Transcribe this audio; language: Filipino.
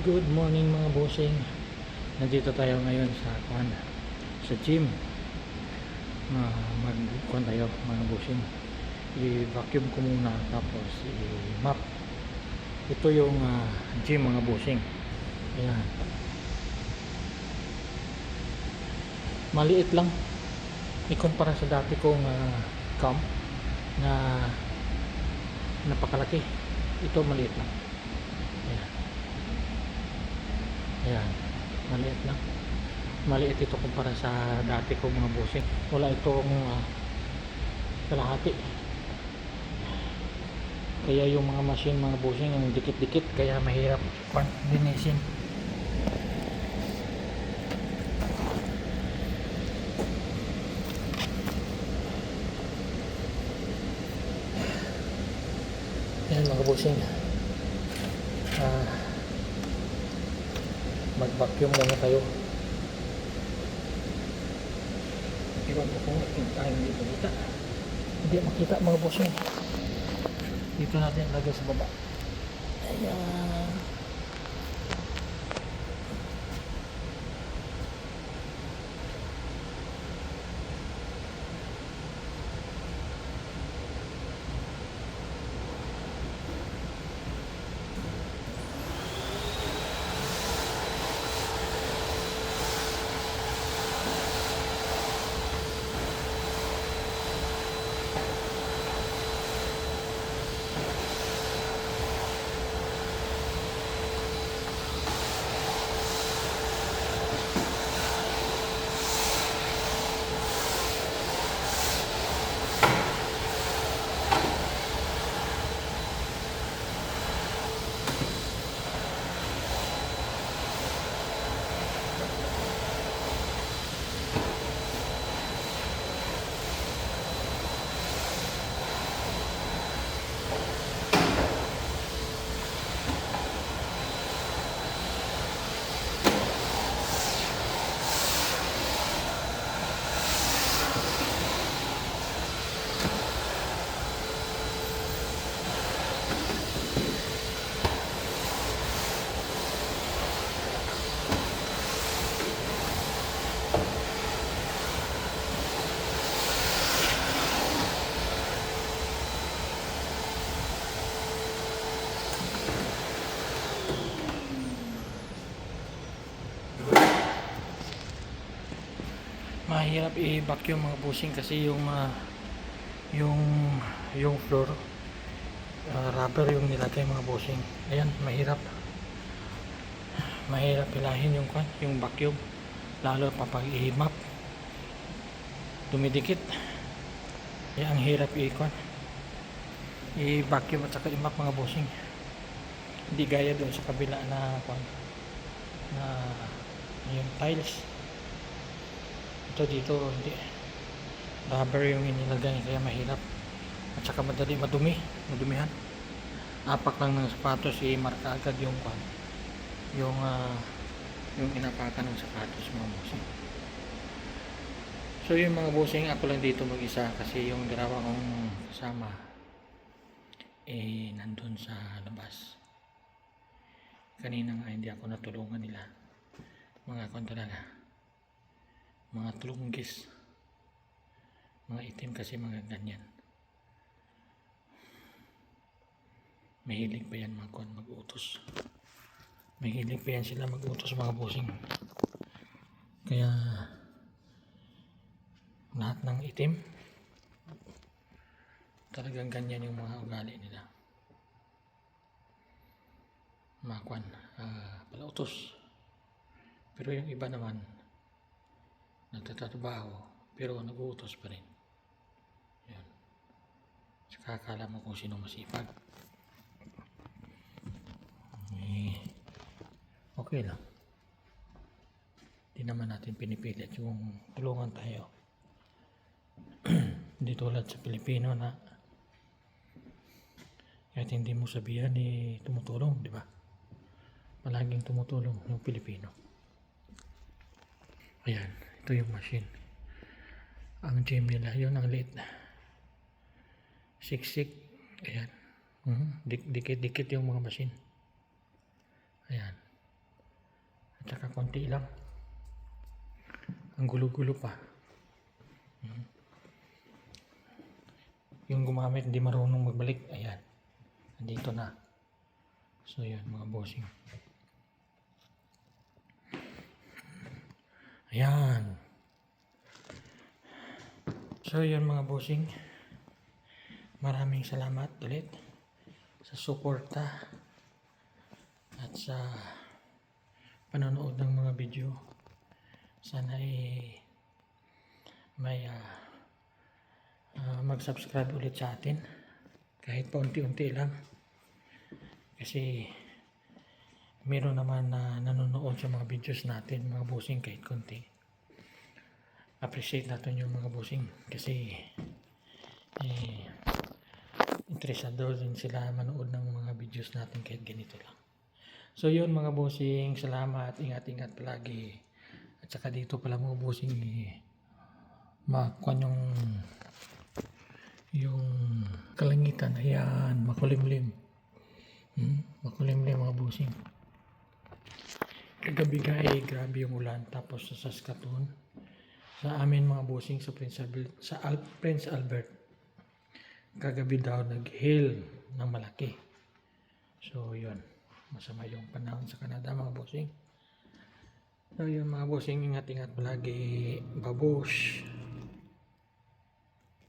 Good morning mga bossing. Nandito tayo ngayon sa gym. Mag-kuhan tayo mga bossing. I-vacuum ko muna tapos i-mop. Ito yung gym mga bossing. Ayan. Maliit lang. Ikumpara sa dati kong camp na napakalaki. Ito maliit lang. Ayan. Ayan. Maliit lang. Maliit ito kumpara sa dati ko mga bossing. Wala itong kalahati. Kaya yung mga machine mga bossing ang dikit-dikit kaya mahirap linisin. Yan mga bossing. Mag-vacuum muna tayo. Iwan ko kung hindi makita. Hindi makita mga bossing. Dito natin lagay sa baba. Ayan. Mahirap i-vacuum mga bossing kasi yung yung floor rubber yung nilagay mga bossing. Ayan, mahirap pilahin yung vacuum lalo pa pag i-mop dumidikit. Ayan, ang hirap i-vacuum at saka i-mop mga bossing. Hindi gaya doon sa kabila na yung tiles. Ito dito hindi, rubber yung inilagay kaya mahirap at saka madumihan. Apak lang ng sapatos marka agad yung inapakan ng sapatos mga bossing. So yung mga bossing, ako lang dito mag-isa kasi yung dalawa kong kasama nandun sa labas. Kanina nga hindi ako natulungan nila. Mga mga tulunggis, mga itim kasi mga ganyan. Mahilig pa yan mag-utos. Mahilig pa yan sila mag-utos mga bossing. Kaya lahat ng itim talagang ganyan yung mga ugali nila. Palautos. Pero yung iba naman nagtatrabaho pero nag-uutos pa rin. Yan. Saka akala mo kung sino masipag. Okay lang. Hindi naman natin pinipilit yung tulungan tayo. Hindi tulad sa Pilipino na kahit hindi mo sabihan tumutulong, di ba? Palaging tumutulong yung Pilipino. Ayan, ito yung machine. Ang gym nila, yun ang liit na. Siksik. Ayan. Dikit-dikit yung mga machine. Ayan. Tsaka konti lang. Ang gulo-gulo pa. Yung gumamit hindi marunong magbalik. Ayan. Nandito na. So yun mga bossing. Ayan. So yun mga bossing. Maraming salamat ulit sa suporta at sa panonood ng mga video. Sana may mag-subscribe ulit sa atin kahit paunti-unti lang, kasi meron naman na nanonood sa mga videos natin mga bossing kahit konti. Appreciate natin yung mga bossing kasi interesado din sila manood ng mga videos natin kahit ganito lang. So yun mga bossing, salamat, ingat-ingat palagi. At saka dito pala mga bossing, makuha yung kalangitan, ayan, makulimlim. Makulimlim mga bossing. Kagabi grabe yung ulan, tapos sa Saskatoon, sa amin mga bossing sa Prince Albert, kagabi daw nag-hail ng malaki. So yun, masama yung panahon sa Canada mga bossing. So yun mga bossing, ingat-ingat palagi. Babush!